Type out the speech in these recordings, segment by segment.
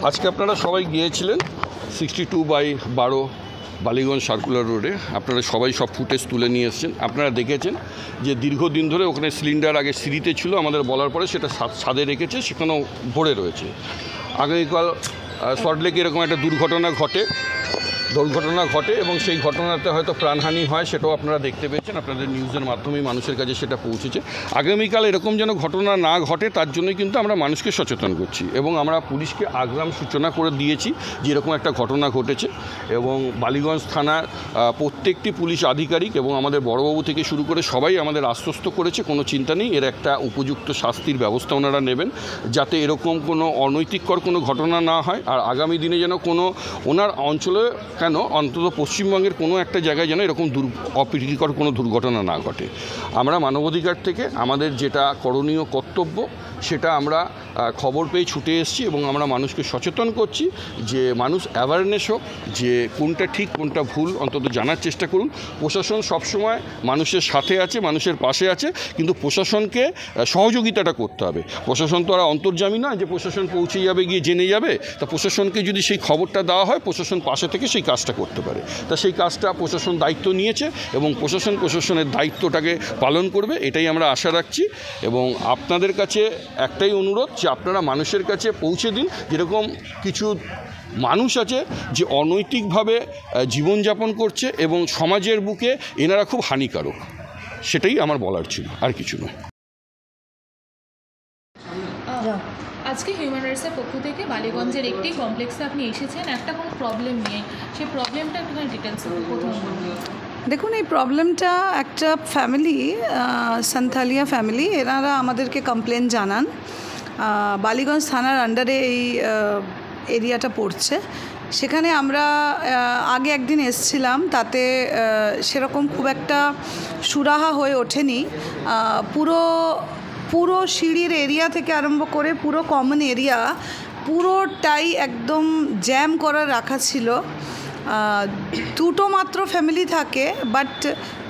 আজকে আপনারা সবাই গিয়েছিলেন 62/12 বালিগঞ্জ সার্কুলার রোডে। আপনারা সবাই সব ফুটেজ তুলে নিয়ে এসেছেন। আপনারা দেখেছেন যে দীর্ঘদিন ধরে ওখানে সিলিন্ডার আগে সিঁড়িতে ছিল, আমাদের বলার পরে সেটা ছাদে রেখেছে, সেখানেও ভরে রয়েছে। আগামীকাল সল্টলেকে এরকম একটা দুর্ঘটনা ঘটে এবং সেই ঘটনাতে হয়তো প্রাণহানি হয়, সেটাও আপনারা দেখতে পেয়েছেন। আপনাদের নিউজের মাধ্যমেই মানুষের কাছে সেটা পৌঁছেছে। আগামীকাল এরকম যেন ঘটনা না ঘটে তার জন্যই কিন্তু আমরা মানুষকে সচেতন করছি এবং আমরা পুলিশকে আগ্রাম সূচনা করে দিয়েছি যে এরকম একটা ঘটনা ঘটেছে। এবং বালিগঞ্জ থানার প্রত্যেকটি পুলিশ আধিকারিক এবং আমাদের বড়বাবু থেকে শুরু করে সবাই আমাদের আশ্বস্ত করেছে, কোনো চিন্তা নেই, এর একটা উপযুক্ত শাস্তির ব্যবস্থা ওনারা নেবেন, যাতে এরকম কোনো অনৈতিককর কোনো ঘটনা না হয়। আর আগামী দিনে যেন কোনো ওনার অঞ্চলে কেন অন্তত পশ্চিমবঙ্গের কোনো একটা জায়গায় যেন এরকম অপ্রীতিকর কোনো দুর্ঘটনা না ঘটে। আমরা মানবাধিকার থেকে আমাদের যেটা করণীয় কর্তব্য সেটা আমরা খবর পেয়ে ছুটে এসেছি এবং আমরা মানুষকে সচেতন করছি যে মানুষ অ্যাওয়ারনেস হোক, যে কোনটা ঠিক কোনটা ভুল অন্তত জানার চেষ্টা করুন। প্রশাসন সবসময় মানুষের সাথে আছে, মানুষের পাশে আছে, কিন্তু প্রশাসনকে সহযোগিতাটা করতে হবে। প্রশাসন তো আর অন্তর্যামী না যে প্রশাসন পৌঁছে যাবে, গিয়ে জেনে যাবে। তা প্রশাসনকে যদি সেই খবরটা দেওয়া হয়, প্রশাসন পাশে থেকে সেই কাজটা করতে পারে। তা সেই কাজটা প্রশাসন দায়িত্ব নিয়েছে এবং প্রশাসনের দায়িত্বটাকে পালন করবে, এটাই আমরা আশা রাখছি। এবং আপনাদের কাছে একটাই অনুরোধ যে আপনারা মানুষের কাছে পৌঁছে দিন, যেরকম কিছু মানুষ আছে যে অনৈতিকভাবে জীবনযাপন করছে এবং সমাজের বুকে এনারা খুব হানিকারক, সেটাই আমার বলার ছিল, আর কিছু নয়। আজকে হিউম্যান রাইটসের পক্ষ থেকে বালিগঞ্জের একটি কমপ্লেক্সে আপনি এসেছেন একটা কোনো প্রবলেম নিয়ে, সেই প্রবলেমটা একটুখানি ডিটেলস প্রথম বলুন। দেখুন, এই প্রবলেমটা একটা ফ্যামিলি, সান্থালিয়া ফ্যামিলি, এনারা আমাদেরকে কমপ্লেন জানান। বালিগঞ্জ থানার আন্ডারে এই এরিয়াটা পড়ছে। সেখানে আমরা আগে একদিন এসছিলাম, তাতে সেরকম খুব একটা সুরাহা হয়ে ওঠেনি। পুরো সিঁড়ির এরিয়া থেকে আরম্ভ করে পুরো কমন এরিয়া পুরোটাই একদম জ্যাম করা রাখা ছিল। দুটো মাত্র ফ্যামিলি থাকে, বাট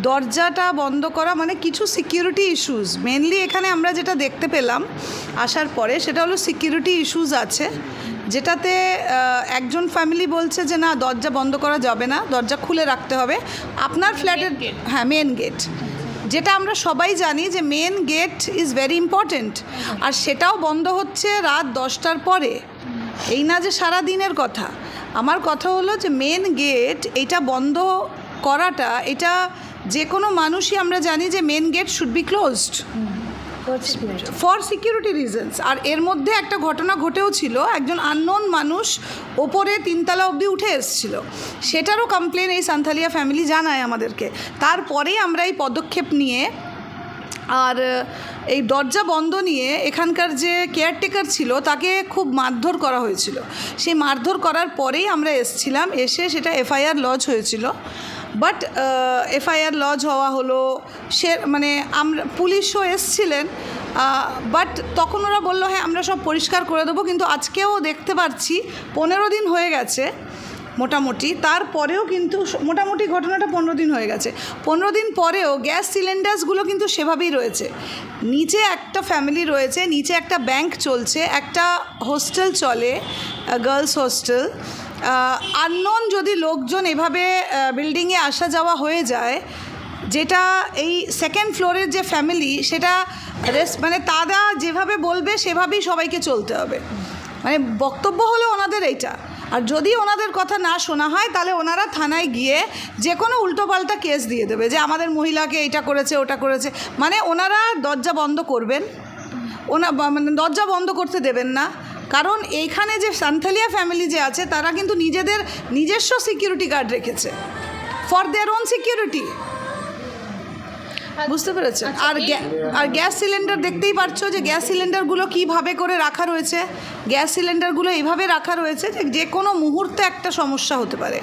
দরজাটা বন্ধ করা, মানে কিছু সিকিউরিটি ইস্যুস মেনলি এখানে আমরা যেটা দেখতে পেলাম আসার পরে, সেটা হলো সিকিউরিটি ইস্যুস আছে, যেটাতে একজন ফ্যামিলি বলছে যে না, দরজা বন্ধ করা যাবে না, দরজা খুলে রাখতে হবে আপনার ফ্ল্যাটের। হ্যাঁ, মেন গেট, যেটা আমরা সবাই জানি যে main gate is very important, আর সেটাও বন্ধ হচ্ছে রাত 10টার পরে। এই না যে সারা দিনের কথা, আমার কথা হলো যে মেন গেট এটা বন্ধ করাটা, এটা যে কোনো মানুষই আমরা জানি যে main gate should be closed for security reasons. আর এর মধ্যে একটা ঘটনা ঘটেও ছিল, একজন আননোন মানুষ ওপরে 3তলা অবধি উঠে এসেছিল, সেটারও কমপ্লেন এই সান্থালিয়া ফ্যামিলি জানায় আমাদেরকে। তারপরেই আমরা এই পদক্ষেপ নিয়ে, আর এই দরজা বন্ধ নিয়ে এখানকার যে কেয়ারটেকার ছিল তাকে খুব মারধর করা হয়েছিল। সেই মারধর করার পরেই আমরা এসেছিলাম, এসে সেটা এফআইআর লজ হয়েছিল। বাট এফআইআর লজ হওয়া হলো, সে মানে আমরা পুলিশও এসছিলেন, বাট তখন ওরা বললো হ্যাঁ আমরা সব পরিষ্কার করে দেবো। কিন্তু আজকেও দেখতে পাচ্ছি 15 দিন হয়ে গেছে মোটামুটি, তারপরেও কিন্তু মোটামুটি ঘটনাটা 15 দিন হয়ে গেছে। 15 দিন পরেও গ্যাস সিলিন্ডার্সগুলো কিন্তু সেভাবেই রয়েছে। নিচে একটা ফ্যামিলি রয়েছে, নিচে একটা ব্যাংক চলছে, একটা হোস্টেল চলে, গার্লস হোস্টেল। আননোন যদি লোকজন এভাবে বিল্ডিংয়ে আসা যাওয়া হয়ে যায়, যেটা এই সেকেন্ড ফ্লোরের যে ফ্যামিলি, সেটা মানে তারা যেভাবে বলবে সেভাবেই সবাইকে চলতে হবে। মানে বক্তব্য হলো ওনাদের এইটা। আর যদি ওনাদের কথা না শোনা হয়, তাহলে ওনারা থানায় গিয়ে যে কোনো উল্টোপাল্টা কেস দিয়ে দেবে যে আমাদের মহিলাকে এইটা করেছে ওটা করেছে। মানে ওনারা দরজা বন্ধ করবেন, মানে দরজা বন্ধ করতে দেবেন না। কারণ এইখানে যে সান্থালিয়া ফ্যামিলি যে আছে, তারা কিন্তু নিজস্ব সিকিউরিটি গার্ড রেখেছে ফর দেয়ার ওন সিকিউরিটি, বুঝতে পেরেছেন? আর গ্যাস সিলিন্ডার দেখতেই পারছো যে গ্যাস সিলিন্ডারগুলো কীভাবে করে রাখা রয়েছে। গ্যাস সিলিন্ডারগুলো এইভাবে রাখা রয়েছে যে কোনো মুহূর্তে একটা সমস্যা হতে পারে।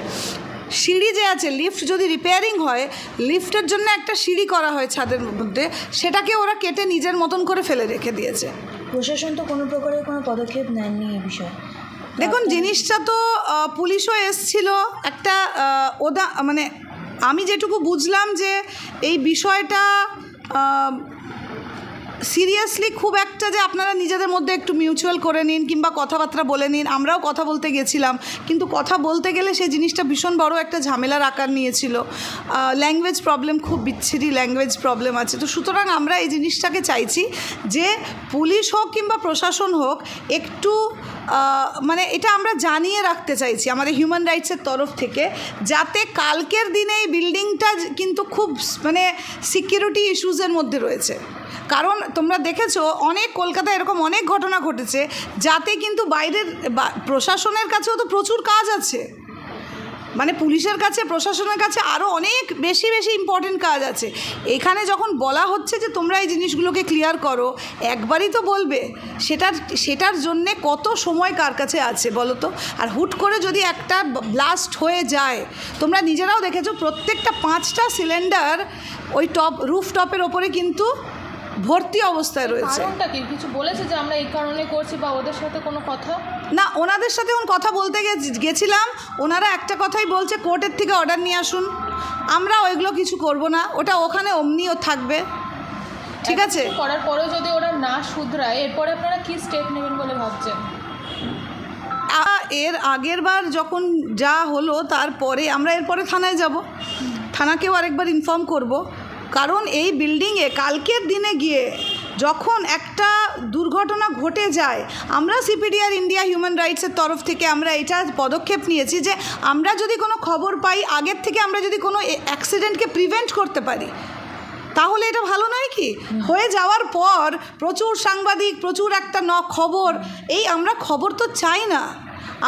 সিঁড়ি যে আছে, লিফট যদি রিপেয়ারিং হয়, লিফটের জন্য একটা সিঁড়ি করা হয় ছাদের মধ্যে, সেটাকে ওরা কেটে নিজের মতন করে ফেলে রেখে দিয়েছে। প্রশাসন তো কোনো প্রকারের কোনো পদক্ষেপ নেননি এই বিষয়ে। দেখুন, জিনিসটা তো পুলিশও এসছিল একটা মানে আমি যেটুকু বুঝলাম যে এই বিষয়টা সিরিয়াসলি খুব একটা একটা যে আপনারা নিজেদের মধ্যে একটু মিউচুয়াল করে নিন কিংবা কথাবার্তা বলে নিন, আমরাও কথা বলতে গেছিলাম, কিন্তু কথা বলতে গেলে সেই জিনিসটা ভীষণ বড় একটা ঝামেলার আকার নিয়েছিল। ল্যাঙ্গুয়েজ প্রবলেম, খুব বিচ্ছিরি ল্যাঙ্গুয়েজ প্রবলেম আছে। তো সুতরাং আমরা এই জিনিসটাকে চাইছি যে পুলিশ হোক কিংবা প্রশাসন হোক একটু মানে এটা আমরা জানিয়ে রাখতে চাইছি আমাদের হিউম্যান রাইটসের তরফ থেকে, যাতে কালকের দিনে এই বিল্ডিংটা কিন্তু খুব মানে সিকিউরিটি ইস্যুজের মধ্যে রয়েছে। কারণ তোমরা দেখেছো অনেক কলকাতায় এরকম অনেক ঘটনা ঘটেছে, যাতে কিন্তু বাইরের প্রশাসনের কাছেও তো প্রচুর কাজ আছে, মানে পুলিশের কাছে প্রশাসনের কাছে আরও অনেক বেশি বেশি ইম্পর্টেন্ট কাজ আছে। এখানে যখন বলা হচ্ছে যে তোমরা এই জিনিসগুলোকে ক্লিয়ার করো, একবারই তো বলবে, সেটার জন্যে কত সময় কার কাছে আছে বলো তো? আর হুট করে যদি একটা ব্লাস্ট হয়ে যায়, তোমরা নিজেরাও দেখেছো প্রত্যেকটা 5টা সিলিন্ডার ওই রুফটপের ওপরে কিন্তু ভর্তি অবস্থায় রয়েছে। কারণটা কি কিছু বলেছে যে আমরা এই কারণে করছি, বা ওদের সাথে কোনো কথা? না, ওনাদের সাথে কথা বলতে গেছিলাম, ওনারা একটা কথাই বলছে, কোর্টের থেকে অর্ডার নিয়ে আসুন, আমরা ওইগুলো কিছু করব না, ওটা ওখানে অমনিও থাকবে। ঠিক আছে, করার পরেও যদি ওরা না শুধরায়, এরপরে আপনারা কি স্টেপ নেবেন বলে ভাবছেন? এর আগের বার যখন যা হলো তারপরে আমরা এরপরে থানায় যাব, থানাকেও আরেকবার ইনফর্ম করব। কারণ এই বিল্ডিংয়ে কালকের দিনে গিয়ে যখন একটা দুর্ঘটনা ঘটে যায়, আমরা সিপিডিআর ইন্ডিয়া হিউম্যান রাইটসের তরফ থেকে আমরা এটা পদক্ষেপ নিয়েছি যে আমরা যদি কোনো খবর পাই আগের থেকে, আমরা যদি কোনো অ্যাক্সিডেন্টকে প্রিভেন্ট করতে পারি, তাহলে এটা ভালো নয় কি? হয়ে যাওয়ার পর প্রচুর সাংবাদিক, প্রচুর একটা খবর, এই আমরা খবর তো চাই না।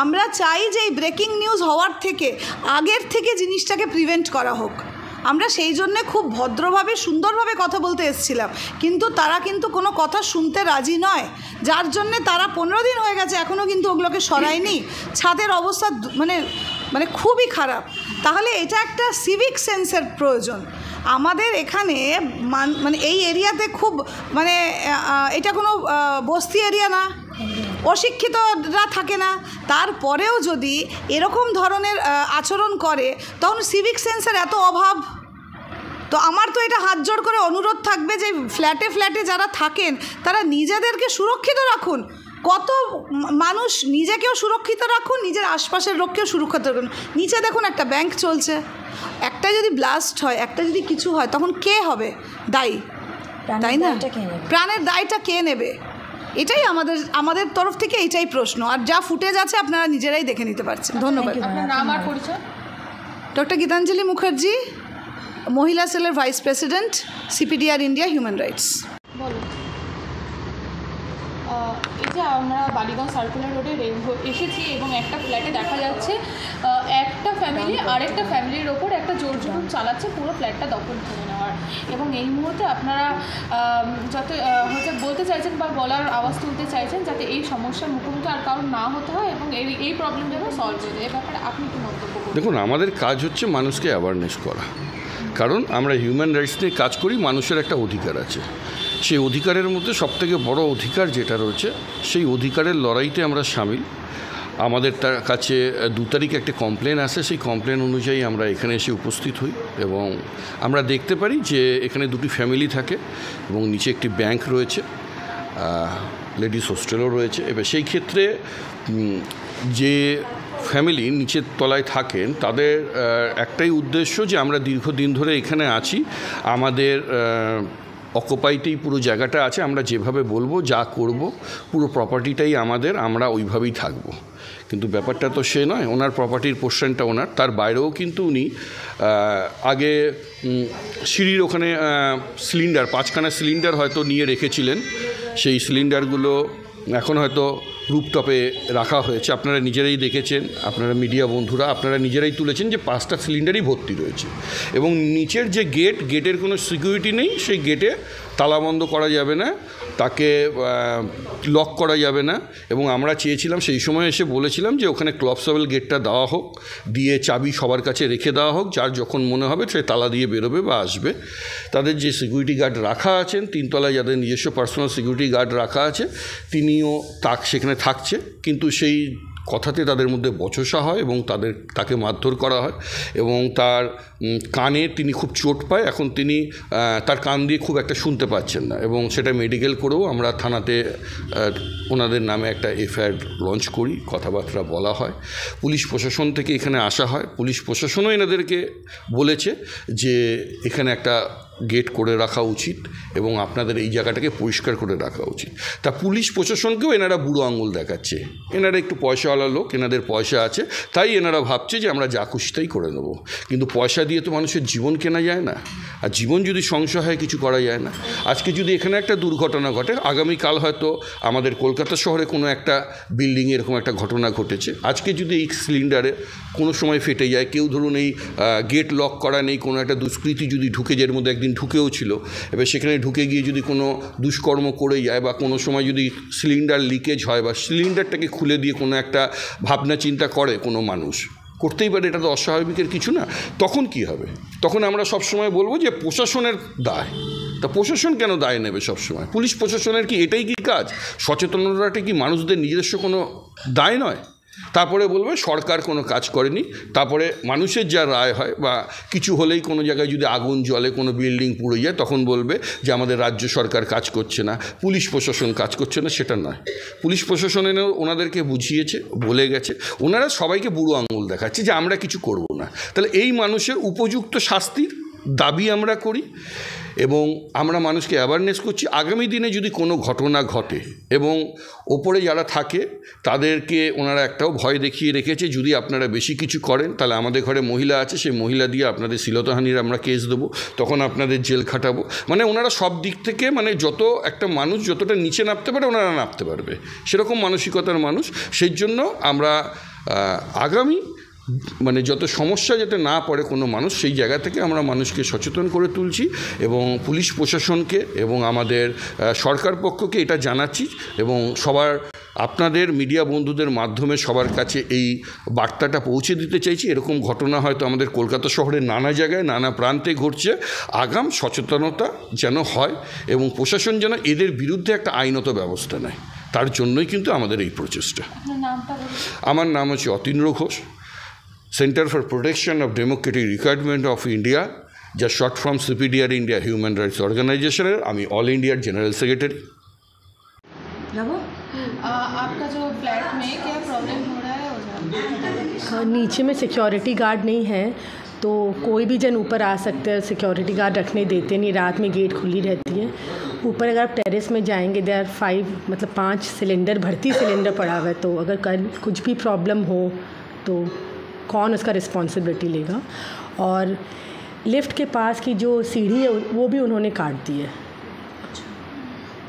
আমরা চাই যে এই ব্রেকিং নিউজ হওয়ার থেকে আগের থেকে জিনিসটাকে প্রিভেন্ট করা হোক। আমরা সেই জন্যে খুব ভদ্রভাবে সুন্দরভাবে কথা বলতে এসেছিলাম, কিন্তু তারা কিন্তু কোনো কথা শুনতে রাজি নয়, যার জন্যে তারা 15 দিন হয়ে গেছে এখনও কিন্তু ওগুলোকে সরায়নি। ছাদের অবস্থা মানে খুবই খারাপ। তাহলে এটা একটা সিভিক সেন্সের প্রয়োজন আমাদের এখানে। মানে এই এরিয়াতে খুব মানে এটা কোনো বস্তি এরিয়া না, অশিক্ষিতরা থাকে না, তারপরেও যদি এরকম ধরনের আচরণ করে তখন সিভিক সেন্সের এত অভাব। তো আমার তো এটা হাত জোড় করে অনুরোধ থাকবে যে ফ্ল্যাটে ফ্ল্যাটে যারা থাকেন তারা নিজেদেরকে সুরক্ষিত রাখুন। কত মানুষ নিজেকেও সুরক্ষিত রাখুন, নিজের আশপাশের লোককেও সুরক্ষিত রাখুন। নিচে দেখুন একটা ব্যাংক চলছে, একটা যদি ব্লাস্ট হয়, একটা যদি কিছু হয়, তখন কে হবে দায়ী? তাই না? প্রাণের দায়টা কে নেবে? এটাই আমাদের তরফ থেকে এটাই প্রশ্ন। আর যা ফুটেজ আছে আপনারা নিজেরাই দেখে নিতে পারছেন। ধন্যবাদ। আপনার নাম আর পরিচয়? ডক্টর গীতাঞ্জলি মুখার্জি, মহিলা সেলের vice president, CPDR India human rights. বলো। এই যে আমরা বালিগঞ্জ সার্কুলার রোডে এসেছি এবং একটা ফ্ল্যাটে দেখা যাচ্ছে একটা ফ্যামিলি আরেকটা ফ্যামিলির ওপর একটা জোর জুলুম চালাচ্ছে পুরো ফ্ল্যাটটা দখল করে নেওয়ার। এবং এই মুহূর্তে আপনারা যাতে হচ্ছে বলতে চাইছেন বা বলার আওয়াজ তুলতে চাইছেন যাতে এই সমস্যার মুখোমুখি আর কারণ না হতে হয় এবং এই প্রবলেম যেন সলভ হয়ে যায়। এ ব্যাপারে আপনি কি মন্তব্য করবেন? দেখুন, আমাদের কাজ হচ্ছে মানুষকে অ্যাওয়ারনেস করা, কারণ আমরা হিউম্যান রাইটস নিয়ে কাজ করি। মানুষের একটা অধিকার আছে, সেই অধিকারের মধ্যে সবথেকে বড় অধিকার যেটা রয়েছে, সেই অধিকারের লড়াইতে আমরা সামিল। আমাদের তার কাছে 2 তারিখে একটা কমপ্লেন আসে, সেই কমপ্লেন অনুযায়ী আমরা এখানে এসে উপস্থিত হই এবং আমরা দেখতে পারি যে এখানে 2টি ফ্যামিলি থাকে এবং নিচে একটি ব্যাংক রয়েছে, লেডিস হোস্টেলও রয়েছে। এবার সেই ক্ষেত্রে যে ফ্যামিলি নিচের তলায় থাকেন তাদের একটাই উদ্দেশ্য যে আমরা দীর্ঘদিন ধরে এখানে আছি, আমাদের অকুপাইতেই পুরো জায়গাটা আছে, আমরা যেভাবে বলবো যা করব পুরো প্রপার্টিটাই আমাদের, আমরা ওইভাবেই থাকব। কিন্তু ব্যাপারটা তো সে নয়, ওনার প্রপার্টির পোর্শনটা ওনার, তার বাইরেও কিন্তু উনি আগে সিঁড়ির ওখানে সিলিন্ডার 5খানা সিলিন্ডার হয়তো নিয়ে রেখেছিলেন। সেই সিলিন্ডারগুলো এখন হয়তো রুফটপে রাখা হয়েছে, আপনারা নিজেরাই দেখেছেন, আপনারা মিডিয়া বন্ধুরা আপনারা নিজেরাই তুলেছেন যে 5টা সিলিন্ডারই ভর্তি রয়েছে এবং নিচের যে গেটের কোনো সিকিউরিটি নেই, সেই গেটে তালা বন্ধ করা যাবে না, তাকে লক করা যাবে না। এবং আমরা চেয়েছিলাম, সেই সময় এসে বলেছিলাম যে ওখানে ক্লপসেবল গেটটা দেওয়া হোক, দিয়ে চাবি সবার কাছে রেখে দেওয়া হোক, যার যখন মনে হবে সে তালা দিয়ে বেরোবে বা আসবে। তাদের যে সিকিউরিটি গার্ড রাখা আছেন 3 তলায়, যাদের নিজস্ব পার্সোনাল সিকিউরিটি গার্ড রাখা আছে, তিনিও সেখানে থাকছে, কিন্তু সেই কথাতে তাদের মধ্যে বচসা হয় এবং তাকে মারধর করা হয় এবং তার কানে তিনি খুব চোট পায়। এখন তিনি তার কান দিয়ে খুব একটা শুনতে পাচ্ছেন না এবং সেটা মেডিকেল করেও আমরা থানাতে ওনাদের নামে একটা এফআইআর লঞ্চ করি, কথাবার্তা বলা হয়। পুলিশ প্রশাসন থেকে এখানে আসা হয়, পুলিশ প্রশাসনও এনাদেরকে বলেছে যে এখানে একটা গেট করে রাখা উচিত এবং আপনাদের এই জায়গাটাকে পরিষ্কার করে রাখা উচিত। তা পুলিশ প্রশাসনকেও এনারা বুড়ো আঙুল দেখাচ্ছে। এনারা একটু পয়সাওয়ালা লোক, এনাদের পয়সা আছে, তাই এনারা ভাবছে যে আমরা যা খুশি তাই করে নেবো। কিন্তু পয়সা দিয়ে তো মানুষের জীবন কেনা যায় না, আর জীবন যদি সংশয় হয় কিছু করা যায় না। আজকে যদি এখানে একটা দুর্ঘটনা ঘটে, আগামীকাল হয়তো আমাদের কলকাতা শহরে কোনো একটা বিল্ডিংয়ে এরকম একটা ঘটনা ঘটেছে। আজকে যদি এই সিলিন্ডারে কোনো সময় ফেটে যায়, কেউ ধরুন এই গেট লক করা নেই, কোনো একটা দুষ্কৃতী যদি ঢুকে যায়, এর মধ্যে একদিন ঢুকেও ছিল, এবার সেখানে ঢুকে গিয়ে যদি কোনো দুষ্কর্ম করে যায় বা কোনো সময় যদি সিলিন্ডার লিকেজ হয় বা সিলিন্ডারটাকে খুলে দিয়ে কোনো একটা ভাবনা চিন্তা করে কোনো মানুষ, করতেই পারে, এটা তো অস্বাভাবিকের কিছু না। তখন কি হবে? তখন আমরা সবসময় বলবো যে প্রশাসনের দায়। তা প্রশাসন কেন দায় নেবে সবসময়? পুলিশ প্রশাসনের কি এটাই কি কাজ? সচেতনতাটা কি মানুষদের নিজস্ব কোনো দায় নয়? তারপরে বলবে সরকার কোনো কাজ করেনি। তারপরে মানুষের যা রায় হয় বা কিছু হলেই কোনো জায়গায় যদি আগুন জ্বলে, কোনো বিল্ডিং পুড়ে যায়, তখন বলবে যে আমাদের রাজ্য সরকার কাজ করছে না, পুলিশ প্রশাসন কাজ করছে না। সেটা নয়, পুলিশ প্রশাসন এনেও ওনাদেরকে বুঝিয়েছে, বলে গেছে, ওনারা সবাইকে বুড়ো আঙুল দেখাচ্ছে যে আমরা কিছু করব না। তাহলে এই মানুষের উপযুক্ত শাস্তির দাবি আমরা করি এবং আমরা মানুষকে অ্যাওয়ারনেস করছি। আগামী দিনে যদি কোনো ঘটনা ঘটে এবং ওপরে যারা থাকে তাদেরকে ওনারা একটাও ভয় দেখিয়ে রেখেছে, যদি আপনারা বেশি কিছু করেন তাহলে আমাদের ঘরে মহিলা আছে, সেই মহিলা দিয়ে আপনাদের শ্লীলতাহানির আমরা কেস দেবো, তখন আপনাদের জেল খাটাবো। মানে ওনারা সব দিক থেকে, মানে যত একটা মানুষ যতটা নিচে নামতে পারে ওনারা নামতে পারবে, সেরকম মানসিকতার মানুষ। সেই জন্য আমরা আগামী মানে যত সমস্যা যাতে না পড়ে কোনো মানুষ, সেই জায়গা থেকে আমরা মানুষকে সচেতন করে তুলছি এবং পুলিশ প্রশাসনকে এবং আমাদের সরকার পক্ষকে এটা জানাচ্ছি এবং সবার আপনাদের মিডিয়া বন্ধুদের মাধ্যমে সবার কাছে এই বার্তাটা পৌঁছে দিতে চাইছি। এরকম ঘটনা হয়তো আমাদের কলকাতা শহরের নানা জায়গায় নানা প্রান্তে ঘটছে। আগাম সচেতনতা যেন হয় এবং প্রশাসন যেন এদের বিরুদ্ধে একটা আইনত ব্যবস্থা নেয়, তার জন্যই কিন্তু আমাদের এই প্রচেষ্টা। আমার নাম হচ্ছে Atindra Ghosh, centre for protection of democratic requirement of India, যা short form CPDR India human rights অর্গানাইজেশনের আমি অল ইন্ডিয়ার जनरल सेक्रेटरी। आपका जो फ्लैट में क्या प्रॉब्लम हो रहा है? नीचे में सिक्योरिटी गार्ड नहीं है, तो कोई भी जन ऊपर आ सकते हैं, सिक्योरिटी गार्ड रखने देते नहीं, रात में गेट खुली रहती है। ऊपर अगर आप टेरेस में जाएंगे, देयर 5 मतलब 5 सिलेंडर, भर्ती सिलेंडर पड़ा हुआ है, तो अगर कल कुछ भी प्रॉब्लम हो तो कौन उसका रिस्पॉन्सिबिलिटी लेगा। और लिफ्ट के पास की जो सीढ़ी है वो भी उन्होंने काट दी है।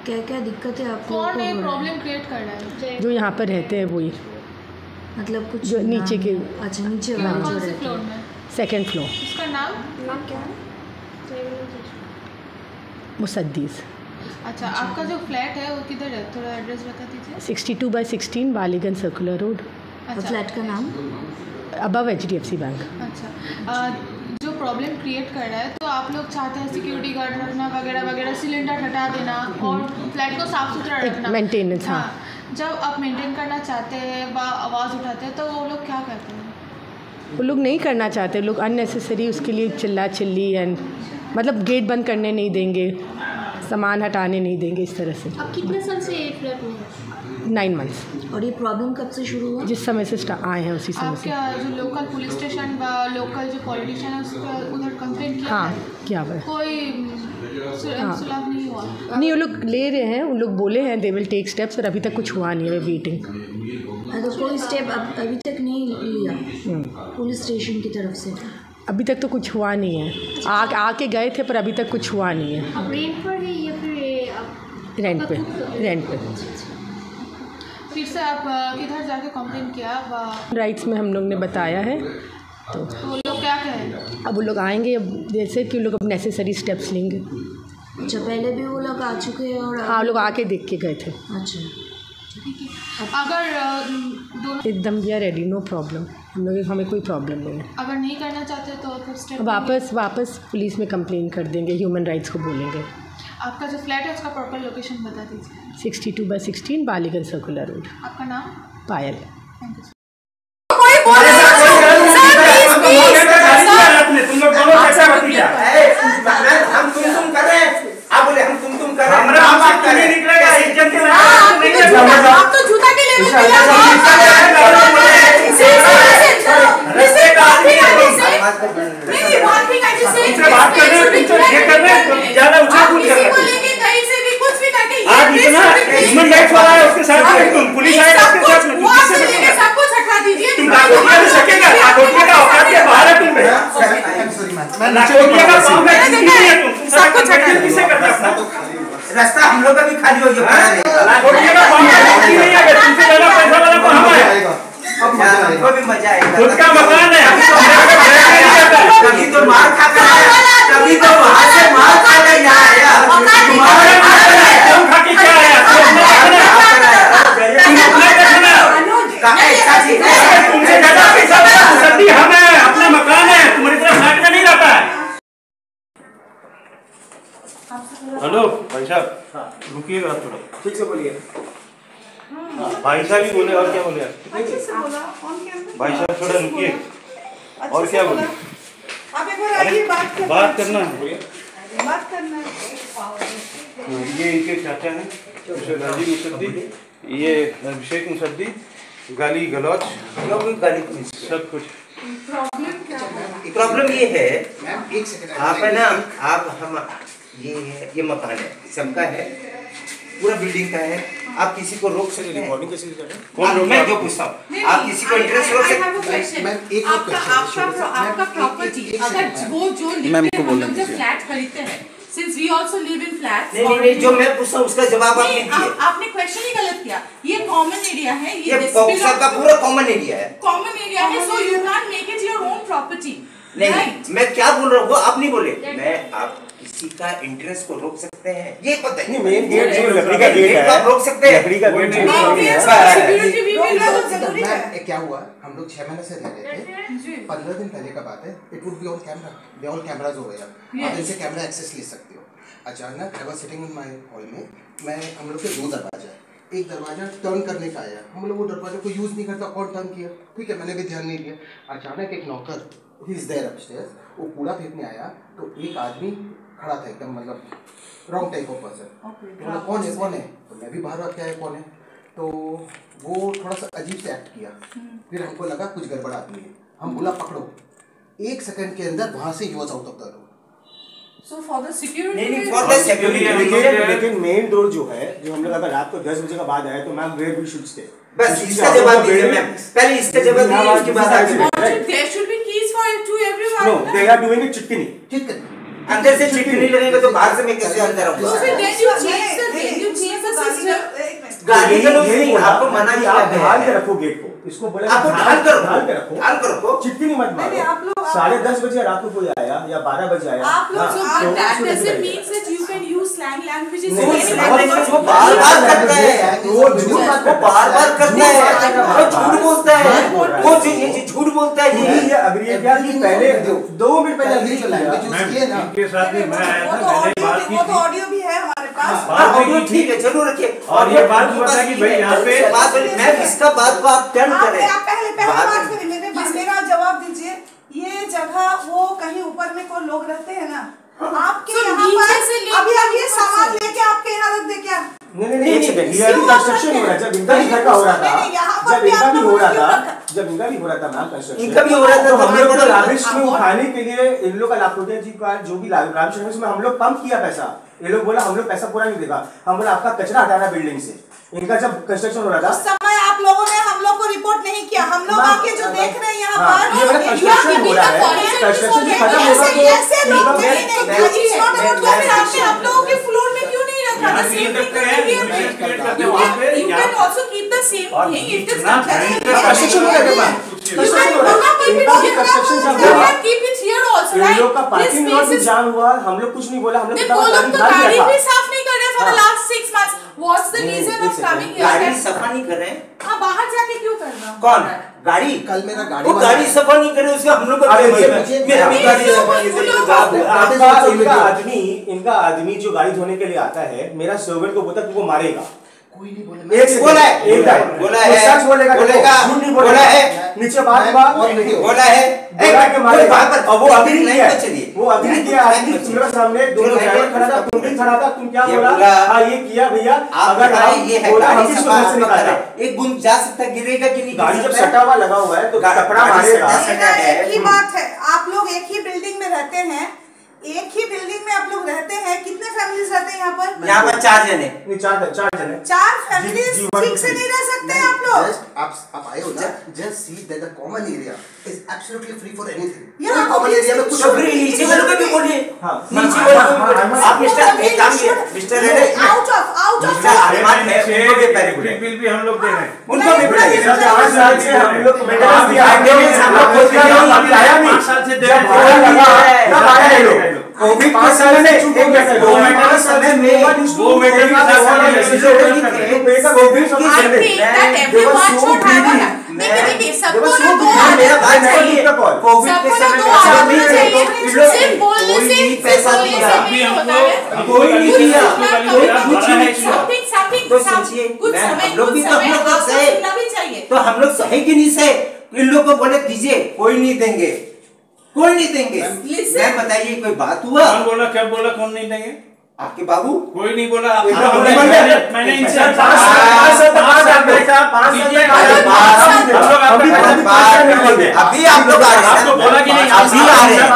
क्या क्या दिक्कत है आपको? कौन ये प्रॉब्लम क्रिएट कर रहा है? जो यहाँ पर रहते हैं वही, मतलब कुछ जो नीचे के, अच्छा नीचे वाले जो कौन से रहते फ्लोर हैं। में? Second floor. उसका नाम क्या है? मुसद्दीस। अच्छा, आपका जो फ्लैट है वो किधर है? थोड़ा एड्रेस बता दीजिए। 62/16 बालीगंज सर्कुलर रोड, और अच्छा, फ्लैट का नाम? Above HDFC bank. अच्छा, जो प्रॉब्लम क्रिएट कर रहा है, तो आप लोग चाहते हैं सिक्योरिटी गार्ड रखना वगैरह वगैरह, सिलेंडर हटा देना और फ्लैट को साफ सुथरा रखना, मेंटेनेंस। हाँ, जब आप मेंटेन करना चाहते हैं व आवाज़ उठाते हैं तो वो लोग क्या कहते हैं? वो लोग नहीं करना चाहते, लोग अननेसेसरी उसके लिए चिल्ला चिल्ली एंड मतलब गेट बंद करने नहीं देंगे, सामान हटाने नहीं देंगे, इस तरह से। अब कितने साल से ये फ्लैट में है? 9 मंथ्स। और ये प्रॉब्लम कब से शुरू हुआ? जिस समय से आए हैं उसी समय आप से। क्या जो लोकल पुलिस स्टेशन व लोकल जो पॉलिटिशियन है उसका उधर कंप्लेंट किया हाँ, है? क्या हुआ है? कोई सुलभ नहीं हुआ? नहीं, वो लोग ले रहे हैं, उन लोग बोले हैं दे विल टेक स्टेप्स, और अभी तक कुछ हुआ नहीं है, वेटिंग। तो कोई स्टेप अभी तक नहीं लिया पुलिस स्टेशन की तरफ से? अभी तक तो कुछ हुआ नहीं है, आके गए थे पर अभी तक कुछ हुआ नहीं है। अब रेंट पर है या फिर आप रेंट पे, रेंट पे। फिर से आप किधर जाके कंप्लेन किया? राइट्स में हम लोग ने बताया है, तो वो लोग क्या कहें? अब वो लोग आएंगे, अब जैसे कि वो लोग अब नेसेसरी स्टेप्स लेंगे। अच्छा, पहले भी वो लोग आ चुके हैं? और हाँ, लोग आके देख के गए थे। अच्छा, अगर दोनों एकदम we are ready, no problem, हम लोग हमें कोई प्रॉब्लम नहीं है। अगर नहीं करना चाहते तो फिर स्टेप वापस पुलिस में कंप्लेन कर देंगे, ह्यूमन राइट्स को बोलेंगे। आपका जो फ्लैट है उसका प्रॉपर लोकेशन बता दीजिए। 62/16 बालीगंज सर्कुलर रोड। आपका नाम? पायल। कोई बोल रहा है सर, प्लीज प्लीज तुम लोग दोनों कैसे भतीजा? हम तुम कर रहे हैं, आप बोले हम तुम कर रहे हैं, हमारा बात कर रहे हैं, निकलेगा इज्जत के लिए आप तो जूता के लिए बात कर रहे हैं, ये कर रहे हैं, ज्यादा उछल कूद कर रहे हैं। कहीं से भी कुछ भी करके आज इतना ह्यूमन राइट्स वाला है, उसके साथ में तुम पुलिस आए उसके साथ में तुम किससे बचोगे? सब कुछ हटा दीजिए। तुम लाखोटिया में सकेगा, लाखोटिया का औकात के बाहर है तुम में, लाखोटिया का काम है किसी नहीं है तुम सब कुछ हटा किससे करता है? रास्ता हम लोग का भी खाली हो गया, लाखोटिया का काम है किसी नहीं है, तुमसे ज्यादा पैसा वाला तो हम है, हमको भी मजा आएगा, खुद का मकान है, कभी तो मार खा कर आया, कभी तो वहां से मार खा कर यहाँ आया, तुम्हारा तुम खा के क्या आया, तुमसे ज्यादा पैसा वाला मुसद्दी हम है, अपना मकान है, तुम्हारी तरह फ्लैट में नहीं रहता है। हेलो भाई साहब, रुकिएगा थोड़ा, ठीक से बोलिए। भाई साहब ही बोले, और क्या बोले? अच्छे से बोला, ऑन कैमरा। भाई साहब थोड़ा रुकिए, और क्या बोले? आप एक बार आइए, बात करना है, बात करना है। ये इनके चाचा हैं गाजी मुसद्दी, ये अभिषेक मुसद्दी, गाली गलौच सब कुछ। प्रॉब्लम ये है, आप है ना, आप हम ये मकान है, सबका है, पूरा बिल्डिंग का है, आप किसी को रोक सकते हैं? कौन रोक? मैं जो पूछता हूँ, आप किसी को इंटरेस्ट रोक सकते हैं? आपका प्रॉपर्टी अगर वो जो लिखते हैं, हम लोग जब फ्लैट खरीदते हैं, since we also live in flats, नहीं, जो मैं पूछता हूँ उसका जवाब आप नहीं दिए। आपने क्वेश्चन ही गलत किया। ये कॉमन एरिया है, ये सबका पूरा कॉमन एरिया है, कॉमन एरिया है, so you can't make it your own property। नहीं, मैं क्या बोल रहा हूँ वो आप नहीं बोले, मैं आप किसी का इंटरेस्ट को रोक सकते हैं, ये पता नहीं, मेन गेट जो लकड़ी का गेट है, आप रोक सकते हैं, लकड़ी का गेट क्या हुआ, हम लोग 6 महीने से रह रहे थे, 15 दिन पहले का बात है, it would be on camera, they all cameras हो गया, आप इनसे कैमरा एक्सेस ले सकते हो। अचानक I was sitting in my hall में, मैं हम लोग के 2 दरवाजा है, एक दरवाजा टर्न करने का आया, हम लोग वो दरवाजा को यूज़ नहीं करता, कौन टर्न किया, ठीक है, मैंने भी ध्यान नहीं दिया। अचानक एक नौकर, ही इज देयर अपस्टेयर्स, वो कूड़ा फेंकने आया, तो एक आदमी खड़ा था एकदम, मतलब रॉन्ग टाइप ऑफ पर्सन, बोला कौन है, तो मैं भी बाहर आके आया कौन है, तो वो थोड़ा सा अजीब से एक्ट किया, फिर हमको लगा कुछ गड़बड़ आदमी है, हम बोला पकड़ो, 1 सेकंड के अंदर वहाँ से he was out of the room. So for the security, लेकिन मेन डोर जो है, जो हम लोग अगर रात को 10 बजे के बाद आए तो ma'am where we should stay, बस इसका जवाब दीजिए मैम, पहले इसका जवाब दीजिए, उसके बाद आगे। there should be keys for to everyone। No, they are doing it चिटकिनी, अंदर से चिट्ठी नहीं लगेगा तो बाहर से मैं कैसे अंदर आऊंगा? So then you change the system। गाली का लोग आपको मना किया है, ढाल के रखो गेट को, इसको बोले आपको ढाल के रखो, चिट्ठी मत मारो। 10:30 बजे रात को कोई आया या 12 बजे आया, आप लोग so that doesn't mean that you can use slang languages। वो बार-बार करता है, वो बार-बार करता है, वो झूठ बोलता है, वो झूठ बोलता है, ये अग्री किया कि पहले 2 मिनट पहले अग्री किया के साथ में मैं आया था, मैंने बात की थी, ऑडियो भी है हमारे पास, ऑडियो ठीक है, जरूर रखिए। और ये बात हुआ था कि भाई यहाँ पे बात मैं इसका बात को आप टर्न करें, आप पहले बात करें, मेरा जवाब दीजिए। ये जगह वो कहीं ऊपर में कोई लोग रहते हैं ना, आपके यहाँ पर अभी ये सामान लेके आपके यहाँ रख दे क्या? नहीं, ये अभी कंस्ट्रक्शन हो रहा है, जब इनका भी घर का हो रहा था, जब इनका भी हो रहा था मैम कंस्ट्रक्शन, इनका भी हो रहा था, तो हम लोग को लाभिश में उठाने के लिए इन लोग का लाखोटिया जी का जो भी लाभिश है उसमें हम लोग पंप किया पैसा, ये लोग बोला हम लोग पैसा पूरा नहीं देगा, हम बोला आपका कचरा हटाना बिल्डिंग से, इनका जब कंस्ट्रक्शन हो रहा था उस समय आप लोगों ने हम लोग को रिपोर्ट नहीं किया, हम लोग आके जो देख रहे हैं यहाँ पर, ये वाला कंस्ट्रक्शन हो रहा है, कंस्ट्रक्शन जो खत्म होगा तो ऐसे लोग नहीं, आप लोगों के फ्लोर में क्यों नहीं रखा? You can also keep the same thing if it's not construction हो रहा है, कंस्ट्रक्शन हो रहा है, इनका भी कंस्ट्रक्शन चल रहा है, keep it here also, in right? लोग का पार्किंग लॉट भी जाम हुआ, हम लोग कुछ नहीं बोला, हम लोग वो लोग तो गाड़ी भी साफ नहीं कर रहे for the last 6 months। What's the reason of coming here? गाड़ी सफा नहीं कर रहे, हाँ बाहर जाके क्यों करना? कौन गाड़ी? कल मेरा गाड़ी वो गाड़ी सफा नहीं करे, उसका हम लोग मेरा भी गाड़ी सफा नहीं करे, इनका आदमी जो गाड़ी धोने के लिए आता है, मेरा सर्वेंट को बोलता है वो मारेगा, कोई नहीं बोला। बोला है, बोला है, सच बोलेगा, बोलेगा, झूठ नहीं बोला बोलेगा। है, नीचे बात बोला है, बोला के मारे और वो अभी किया, चलिए, वो अभी किया। आदमी तुम्हारे सामने दोनों ड्राइवर खड़ा था, तुम भी खड़ा था, तुम क्या ये बोला? बोला, हाँ ये किया भैया, आप अगर बताइए, हम ये है बोला हम गाड़ी इसको सफा घर से निकाला। एक बूंद जा सकता है, गिरेगा कि नहीं? गाड़ी जब सटा हुआ लगा हुआ है तो कपड़ा मारेगा। एक ही बात है, आप लोग एक ही बिल्डिंग में रहते हैं, एक ही बिल्डिंग में आप लोग रहते हैं। कितने फैमिलीज रहते हैं यहाँ पर? यहाँ पर 4 जने, चार जने, 4 फैमिलीज ठीक से नहीं रह सकते आप लोग। आप आए हो ना, just see that the common area is absolutely free for anything। यहाँ common area में कुछ शबरी नीचे वालों को भी बोलिए, हाँ नीचे वालों को भी बोलिए। आप मिस्टर एक काम किए, मिस्टर आउट ऑफ मिस्टर अरमान है, उनको भी पैरे बोले, बिल भी हम लोग दे रहे हैं, उनको भी बोले। 4 साल से हम लोग मेंटेनेंस दिया है, हम लोग खुद का लोग अभी आया नहीं, 5 साल से दे रहे हैं, तब आया ये लोग। कोविड 5 साल में चुप हो गया था, 2 मेंटेनेंस समय में 2 मेंटेनेंस का मैसेज कोविड की देखिए सबको देखो, ना दो मेरा भाई आदत चाहिए, नहीं, कोविड के सबको ना समय दो में आदत नहीं चाहिए, तो सिर्फ बोलने कोई से नहीं पैसा दिया, नहीं होता है। कोई नहीं दिया, कोई कुछ नहीं किया। something तो सोचिए, कुछ मैं समय हम लोग भी तो हम लोग आपको सहे, सुनना भी चाहिए। तो हम लोग सही कि नहीं सहे? इन लोग को बोले दीजिए, कोई नहीं देंगे, कोई नहीं देंगे। मैं बताइए कोई बात हुआ? कौन बोला, क्या बोला, कौन नहीं देंगे? आपके बाबू कोई नहीं बोला। मैंने इनसे 5 साल अभी आप लोग आ रहे हैं, आपको बोला कि नहीं? अभी आ रहे हैं,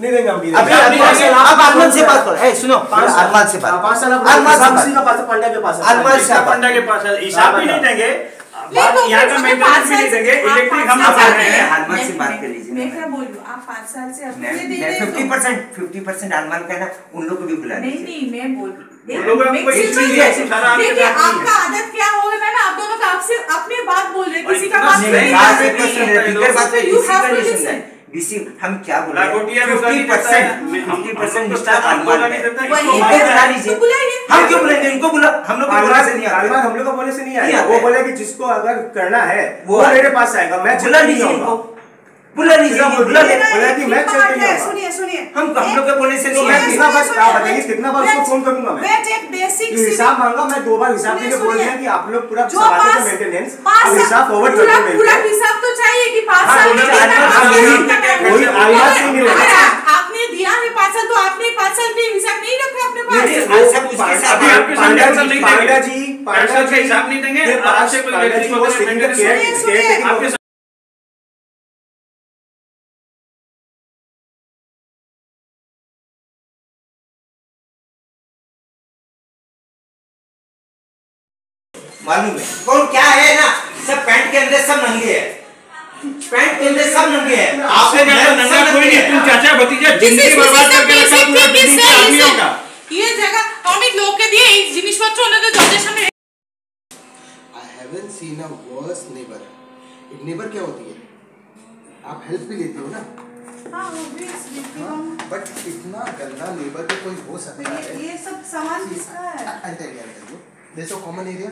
नहीं देंगे हम भी। अभी आप अरमान से बात करो। सुनो, अरमान से बात, 5 साल अरमान से का पास पंडा के पास, अरमान से पंडा के पास हिसाब भी नहीं देंगे, यहाँ का मेंटेनेंस भी नहीं देंगे, इलेक्ट्रिक हम लोग रहे हैं। अरमान से बात कर लीजिए। मैं क्या बोल रही हूँ, आप 5 साल से अपने दे रहे हो। 50% अरमान का ना, उन लोग को भी बुला नहीं लीजिए। नहीं मैं बोल रही हूँ। लोग आपको एक चीज है, सारा आपके देखिए साथ नहीं आपका आदत क्या हो गया ना, आप दोनों का आपसे अपने बात बोल रहे हैं, किसी का इतना बात नहीं, नहीं बात कर एक रहे question है, हैं। फिगर बात है, You इसी have का to नहीं listen. सुनना है। बीसी हम क्या बोल रहे हैं? लाखोटिया में गाली देता है, 50% मिस्टर बोला अरमान नहीं है। देता, वही इसको है, मार बुला देना। लीजिए। तो बुलाइए। हम क्यों बुलाएंगे? इनको बुला, हम लोग को बोलने से नहीं आता। हम लोग को बोलने से नहीं नहीं आएगा, आता वो है। बोले कि जिसको अगर करना है वो वो मेरे पास आएगा, मैं बुला चल लीजिए नहीं इनको, आऊंगा। बुला लीजिए, बुला ले। बोला कि मैं चल नहीं आऊंगा। सुनिए सुनिए, हम लोग के बोलने से नहीं मैं आते। कितना बार आप बताइए, कितना बार उसको फोन करूंगा मैं? वेट एक बेसिक कि हिसाब मांगा, मैं 2 बार हिसाब के लिए बोल दिया कि आप लोग पूरा जो सवाल का पास- मेंटेनेंस पास- अब हिसाब फॉरवर्ड पूरा करके पूरा भेजते हैं। हिसाब तो चाहिए कि 5 हाँ, साल बोला में कि कितना अरमान काम वही- किया, वही अरमान से मिलेगा। अगर आपने दिया है 5 साल तो आपने 5 साल के हिसाब नहीं रखा अपने नहीं, पास। ऐसा उसके साथ अभी आपके सामने पांडा ऐसा नहीं जी, देंगे। पांडा जी, पैसा का हिसाब नहीं देंगे, ये आपसे कोई पांडा व्यक्ति जी को वो बोले सिंगल maintenance केयर सुनिए, केयर टेकिंग आपके मालूम है कौन क्या है ना? सब पैंट के अंदर सब नंगे है, पैंट के अंदर सब नंगे है। आपसे ज्यादा नंगा कोई नहीं, तुम चाचा भतीजा जिंदगी बर्बाद करके रखा पूरा बिल्डिंग के आदमियों का। ये जगह अमित लोग के দিয়ে এই জিনিসপত্র ওনাদের দরজার সামনে I haven't seen a worse neighbor. एक neighbor क्या होती है? आप हेल्प भी लेते हो ना? हाँ obviously, हाँ, बट इतना गंदा neighbor तो कोई हो सकता है? ये सब सामान किसका है? I'll tell you. There's a common area.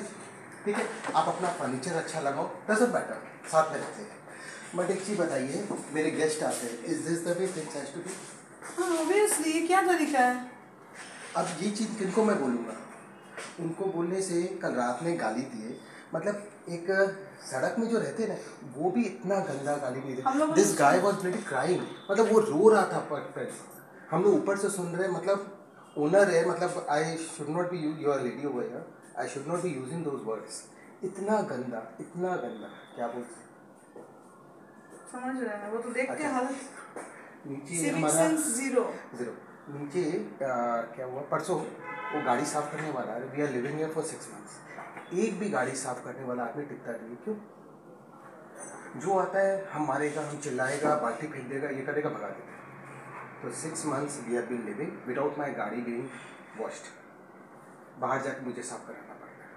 ठीक है, आप अपना फर्नीचर अच्छा लगाओ, doesn't matter, साथ में रखते हैं। बट एक चीज़ बताइए, मेरे गेस्ट आते हैं, is this the way things has to be? हाँ obviously, ये क्या तरीका है? अब ये चीज़ किनको मैं बोलूँगा? उनको बोलने से कल रात में गाली दिए, मतलब एक सड़क में जो रहते हैं ना, वो भी इतना गंदा गाली नहीं हम लोग देते। This guy was bloody crying, मतलब वो रो रहा था पर हम लोग ऊपर से सुन रहे, मतलब ओनर है, मतलब I should not be your lady over here, I should not be using those words. इतना गंदा क्या बोलते हैं? समझ रहे हैं, वो तो देख के अच्छा। हालत नीचे civic हमारा sense zero। नीचे क्या हुआ परसों, वो गाड़ी साफ करने वाला है, we are living here for 6 months, एक भी गाड़ी साफ करने वाला आदमी टिकता नहीं। क्यों? जो आता है हम मारेगा, हम चिल्लाएगा, बाल्टी फेंक देगा, ये करेगा, भगा देगा। तो 6 months we are been living without my गाड़ी बीइंग वॉश्ड, बाहर जाकर मुझे साफ कराना पड़ता है।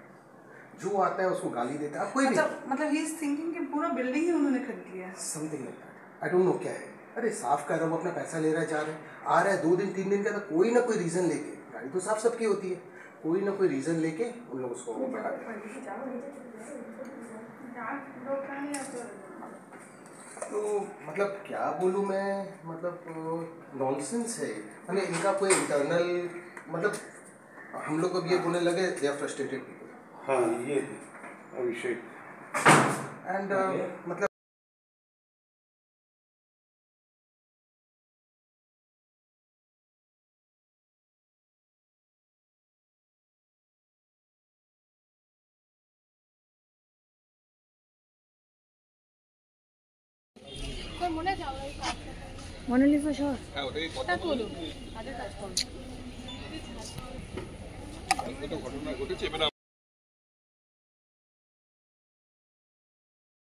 जो आता है उसको गाली देता है, अब कोई भी मतलब ही इज थिंकिंग कि पूरा बिल्डिंग ही उन्होंने खरीद लिया है। Something like that, I don't know क्या है। अरे साफ कर रहा हूँ, अपना पैसा ले रहा है, जा रहा है, आ रहा है 2 दिन 3 दिन का, तो कोई ना कोई रीज़न लेके, गाड़ी तो साफ सबकी होती है, कोई ना कोई रीज़न लेके उन लोग उसको बढ़ा देते। तो मतलब क्या बोलूँ मैं, मतलब नॉनसेंस है, मतलब इनका कोई इंटरनल, मतलब हम लोग अब ये बोलने लगे दे आर फ्रस्ट्रेटेड पीपल। हाँ ये अभिषेक एंड मतलब মোনালিসা শহর হ্যাঁ ওটাই ওটা তোলো তাদের কাজ করো ঘটনা ঘটেছে এবার